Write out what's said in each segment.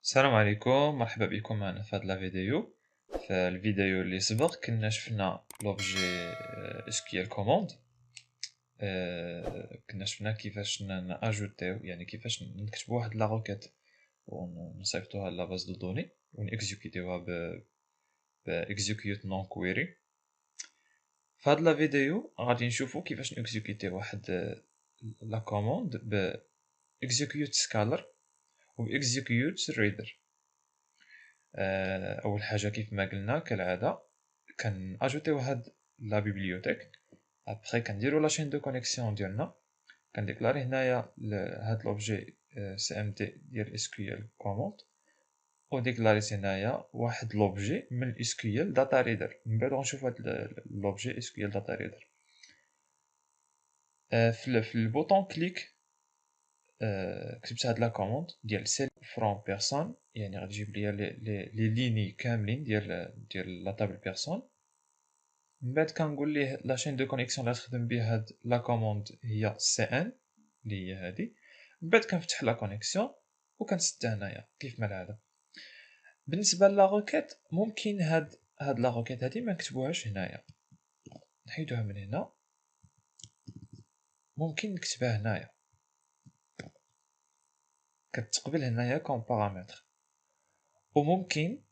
السلام عليكم، مرحبا بكم معنا في هذا الفيديو. في الفيديو اللي سبق كنا شفنا لوبجي SQL كوموند. كنا شفنا كيفاش ناجوتيو، يعني كيفاش نكتبوا واحد لا روكيت ونصيفطوها لا باز دو دوني ونكزيكوتيوها ب execute non query. في هذا الفيديو غادي نشوفوا كيفاش نكزيكوتيو واحد لا كوموند ب execute scalar و execute reader. اول حاجه كيف ما قلنا كالعاده كناجوتيو هاد لا بيبليوتيك، ابخي كنديرو لا شين دو كونيكسيون ديالنا، كنديكلاري هنايا هاد لوبجي سي ام دي ديال اس كيو ال كوموند، وديكلاريت هنايا واحد لوبجي من اس كيو ال داتا ريدر. من بعد غنشوفو هاد لوبجي اس كيو ال داتا ريدر. في البوطون كليك كتبت هاد لا كوموند ديال سيل فروم بيرسون، يعني غادي يجيب ليا لي ليني كاملين ديال لا تابل بيرسون. من بعد كنقول ليه لا شين دو كونيكسيون اللي غتخدم بها هاد لا كوموند هي سي ان اللي هي هادي. من بعد كنفتح لا كونيكسيون وكنسدها هنايا كيف ما العاده. بالنسبه لا روكيت ممكن هاد لا روكيت هادي ما نكتبوهاش هنايا، نحيدوها من هنا، ممكن نكتبها هنايا، كتقبل هنايا كوم بارامتر. وممكن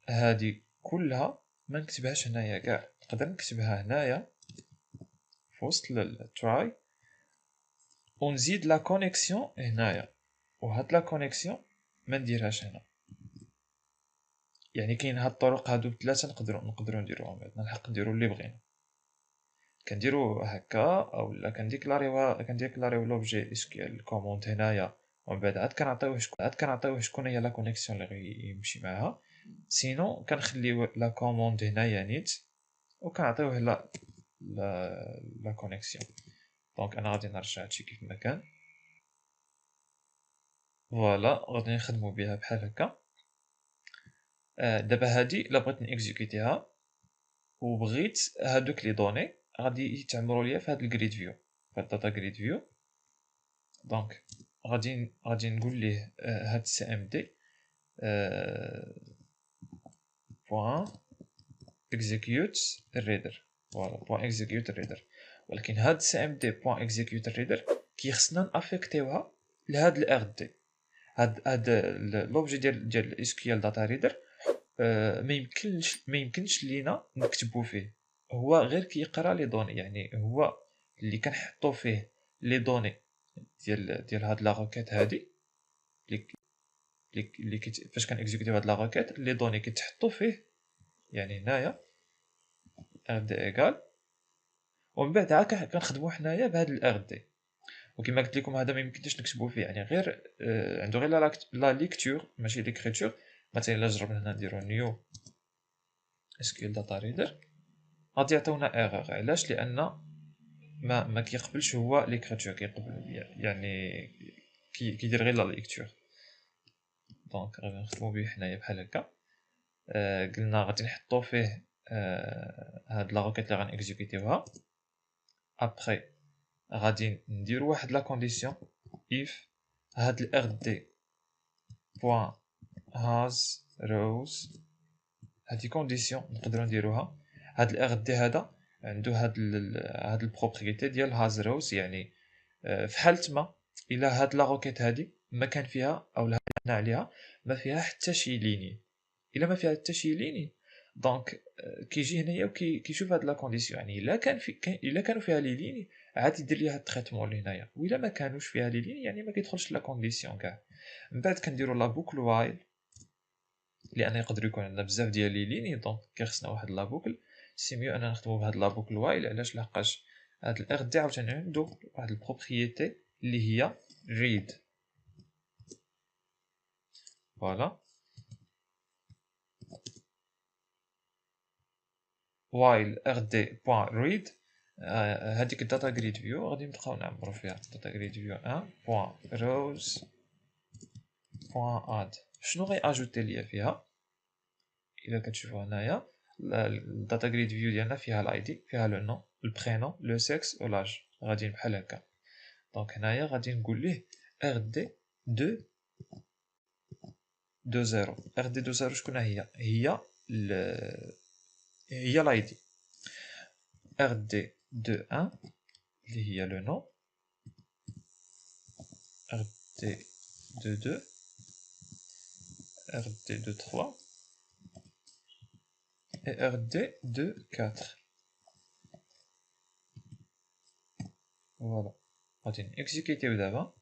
هادي كلها ما نكتبهاش هنايا كاع، نقدر نكتبها هنايا في وسط التراي ونزيد لا كونيكسيون هنايا، وهاد لا كونيكسيون ما نديرهاش هنا. يعني كاين هاد الطرق هادو بثلاثه نقدروا نديروهم، عندنا الحق نديروا اللي بغينا. كنديروا هكا اولا كنديكلاريو لوبجي اس كيو ال كوموند هنايا، ومن بعد عاد كنعطيوه شكون هي لا كونيكسيون اللي غيمشي معاها. سينو كنخليو لا كوموند هنايا نيت وكنعطيوه لا كونيكسيون. دونك انا غادي نرجع هادشي كيف ما كان. فوالا غادي نخدمو بها بحال هكا. دابا هادي الا بغيت نيكزيكوتيها وبغيت هادوك لي دوني غادي يتعمروا ليا في هاد الجريد فيو، في الداتا جريد فيو. دونك غادي نقول ليه هاد سي ام دي بوان اكزيكيوت الريدر. فوالا بوان اكزيكيوت الريدر. ولكن هاد سي ام دي بوان اكزيكيوت الريدر كيخصنا نافيكتيوها لهاد الار دي. هاد لوبجي ديال اس كيو ال داتا ريدر ما يمكنش لينا نكتبو فيه، هو غير كيقرا لي دوني، يعني هو اللي كنحطو فيه لي دوني ديال هاد لا روكيت هادي اللي فاش كنكزيكوتيو هاد لا روكيت لي دوني كيتحطو فيه، يعني هنايا ار دي ايكال، ومن بعد عاد كنخدمو حنايا بهاد الار دي. وكما قلت لكم هذا ما يمكنش نكتبو فيه، يعني غير عنده غير لا ليكتور ماشي ليكريتور. مثلا الا جربنا هنا نديرو نيو SQL داتا ريدر غادي يعطيونا ايرور. علاش؟ لان ما كيقبلش هو ليكريتور، كيقبل يعني كيدير غير لا ليكتور. دونك غادي نخدمو به حنايا بحال هكا. قلنا غادي نحطو فيه هاد لا روكيت اللي غنكزيكوتيوها. ابخي غادي نديرو واحد لا كونديسيون if هاد الار دي بوان هاز روز. هادي كونديسيون نقدروا نديروها. هاد الار دي هذا عنده هاد البروبريتي ديال هاز روز، يعني في حالة ما الا هاد لا روكيت هادي ما كان فيها او هدنا عليها ما فيها حتى شي ليني. الا ما فيها حتى شي ليني دونك كيجي هنايا وكيشوف هاد لا كونديسيون، يعني الا كانوا فيها لي ليني عاد يدير ليها التريتمون اللي هنايا، والا ما كانوش فيها لي ليني يعني ما كيدخلش لا كونديسيون كاع. من بعد كنديروا لا بوكل وايل، لان يقدر يكون عندنا بزاف ديال لي ليني، دونك كيخصنا واحد لا بوكل. سي ميو اننا نخدمو بهاد لا بوكل وايل. علاش؟ لحقاش هاد الار دي عاوتاني عنده واحد البروبريتي اللي هي read. فوالا while rd.read. هذيك الداتا جريد فيو غادي نبقاو نعمرو فيها داتا جريد فيو 1.rows.add. شنو غي اجوتي ليا فيها؟ الا كتشوفوا هنايا الداتا جريد فيو ديالنا فيها الاي دي، فيها لو نو، البرينون، لو سكس و لاج، غاديين بحال هكا. دونك هنايا غادي نقول ليه rd دو زيرو. ار دي دو زيرو شكون هي؟ هي لاي دي. ار دي دو ان اللي هي لو نو، ار دي دو دو، ار دي دو تخوا et ار دي دو كاتر. فوالا غادي نكزيكيتيو دابا،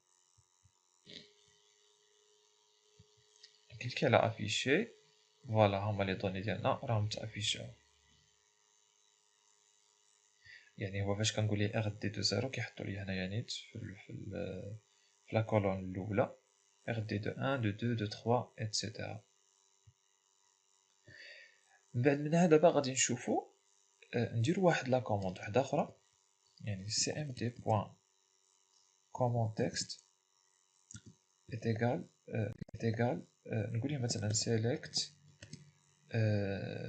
كليكي على افيشي. فوالا هما لي دوني ديالنا راهم متافيشاو. يعني هو فاش كنقول ليه ار دي دو زيرو كيحطوا لي هنايا نيت في لا كولون الاولى ار دي دو ان دو دو دو تخوا اتسيتيرا. من بعد من هذا دابا غادي نشوفو نديرو واحد لا كوموند وحده اخرى، يعني سي ام دي بوان كوموند تكست est égal نقول ليه مثلا select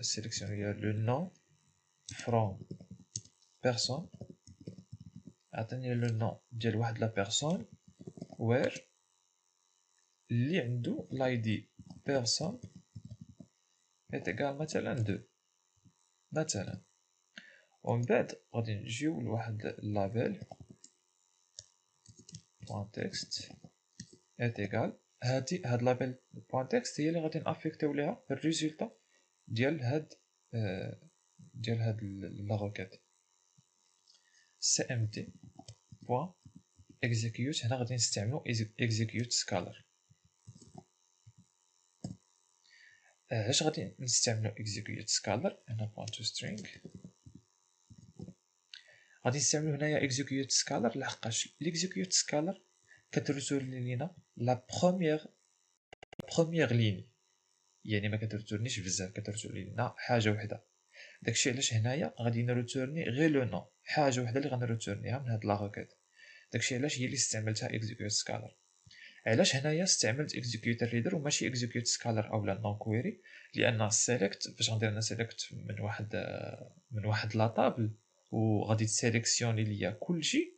sélectionner le nom from personne، عطيني لو نو ديال واحد لا بيرسون where اللي عنده لاي دي بيرسون est égal مثلا 2 مثلا. ومن بعد غادي نجيو لواحد اللابيل بوان تكست est égal هاد لابيل بوان تكست هي اللي غادي نافيكتيو ليها الريزولتا ديال هاد لا روكيت cmd بوان execute. هنا غادي نستعملو execute scalar. علاش غادي نستعملو execute scalar؟ هنا بوان تو string غادي نستعملو هنايا execute scalar لحقاش execute scalar كترسورني لينا لا بروميير لين، يعني ما كترسورنيش بزاف، كترسورني لينا حاجه وحده. داكشي علاش هنايا غادي نريتورني غير لو نو، حاجه وحده اللي غنريتورنيها من هاد لا روكيت. داكشي علاش هي اللي استعملتها execute scalar. علاش هنايا استعملت execute reader وماشي execute scalar اولا non query؟ لان select فاش غندير انا select من واحد لا طابل وغادي تسيليكسيوني ليا كلشي،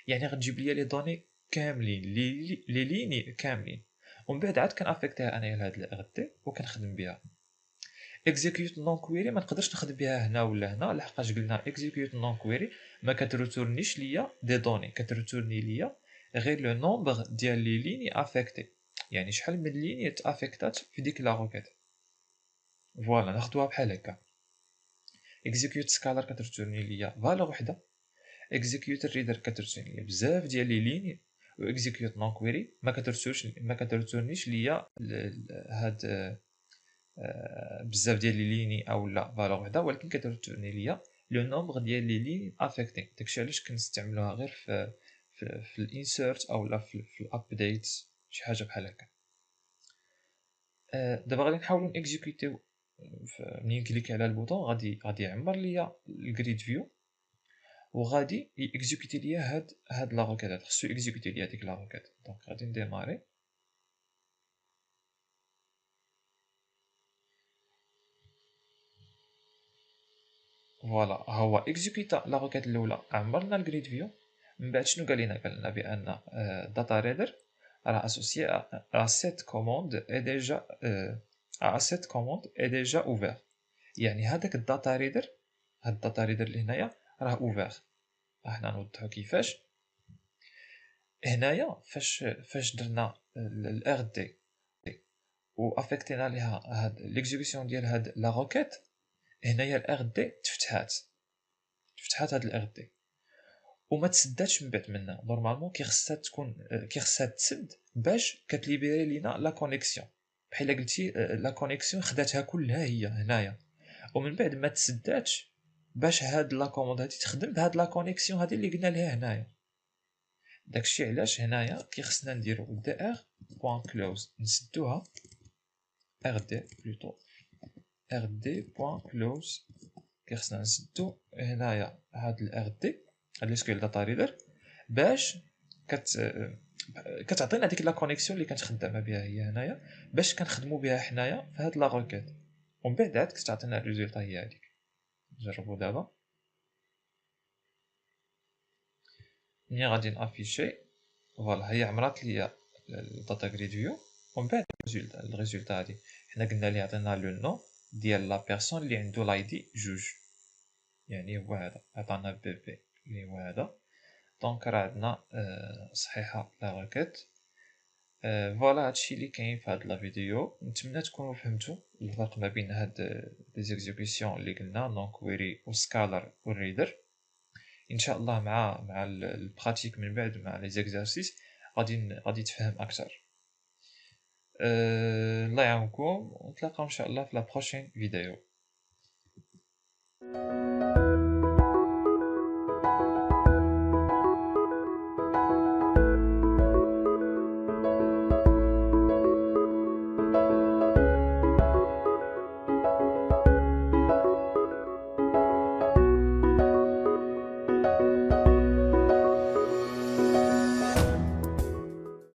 يعني غتجيب ليا لي دوني كاملين لي ليني كاملين، ومن بعد عاد كنافيكتيها انايا لهاد الار دي وكنخدم بها. execute non query ما نقدرش نخدم بها هنا ولا هنا، لحقاش قلنا execute non query ما كتريتورنيش ليا دي دوني، كتريتورني ليا غير لو نومبر ديال لي ليني افيكتي، يعني شحال من ليني تافيكتات في ديك لا روكيت. فوالا ناخدوها بحال هكا. execute scalar كتريتورني ليا فالور وحده، execute reader كتريتورني ليا بزاف ديال لي ليني، و execute non query ما كتريتورنيش ليا هاد بزاف ديال لي ليني او لا فالور وحده، ولكن كتريتورني ليا لو نومبر ديال لي ليني افيكتي. داكشي علاش كنستعملوها غير في الانسيرت او لا في الابديت شي حاجه بحال هكا. دابا غادي نحاولوا نيكزيكوتيو. منين كليكي على البوطون غادي يعمر ليا الجريد فيو وغادي يكزيكوتي ليا هاد لا روكيت، خصو يكزيكوتي ليا ديك لا روكيت. دونك غادي نديماري. فوالا ها هو اكزيكوتا لا روكيت الاولى، عمرنا الجريد فيو. من بعد شنو قال لنا بان داتا ريدر راه اسوسيي ا سيت كوموند اي ديجا ا سيت كوموند اي ديجا اوفير، يعني هذاك الداتا ريدر، هاد الداتا ريدر اللي هنايا راه اوفير. حنا نوضحو كيفاش. هنايا فاش درنا الار دي و افيكتينا ليها هاد ليكزيكسيون ديال هاد لا روكيت، هنايا الار دي تفتحات هاد الار دي وما تسداتش من بعد منها. نورمالمون كيخصها تسد باش كتليبيري لينا لا كونيكسيون، بحال قلتي لا كونيكسيون خداتها كلها هي هنايا، ومن بعد ما تسداتش باش هاد لا كوموند هادي تخدم بهاد لا كونيكسيون هادي اللي قلنا ليها هنايا. داكشي علاش هنايا كيخصنا نديرو دي ار بوان كلوز نسدوها ار دي بلوتو ار دي بوان كلوز. كيخصنا نسدو هنايا هاد الار دي هاد ليسكيول داتا ريدر باش كتعطينا ديك لا كونيكسيون اللي كانت خدامه بها هي هنايا باش كنخدمو بها حنايا في هاد لا روكيت، ومن بعد عاد كتعطينا الريزولتا هي هاديك. نجربو دابا. ملي غادي نافيشي فوالا هي عمرات ليا الداتا جريد فيو. ومن بعد الريزولتا هادي حنا قلنا ليه عطينا لو نو ديال لا بيرسون اللي عنده لايدي جوج، يعني هو هذا عطانا بي اللي هو هذا. دونك راه عندنا صحيحه لا ريكيت. فوالا هادشي اللي كاين في هاد لا فيديو. نتمنى تكونوا فهمتوا الفرق ما بين هاد لي زيكزيكسيون اللي قلنا دونك ويري وسكالر والريدر. ان شاء الله مع البراتيك من بعد مع لي زيكزارسيس غادي تفهم اكثر. الله يعاونكم، ونتلاقاو ان شاء الله في لا بروشين فيديو.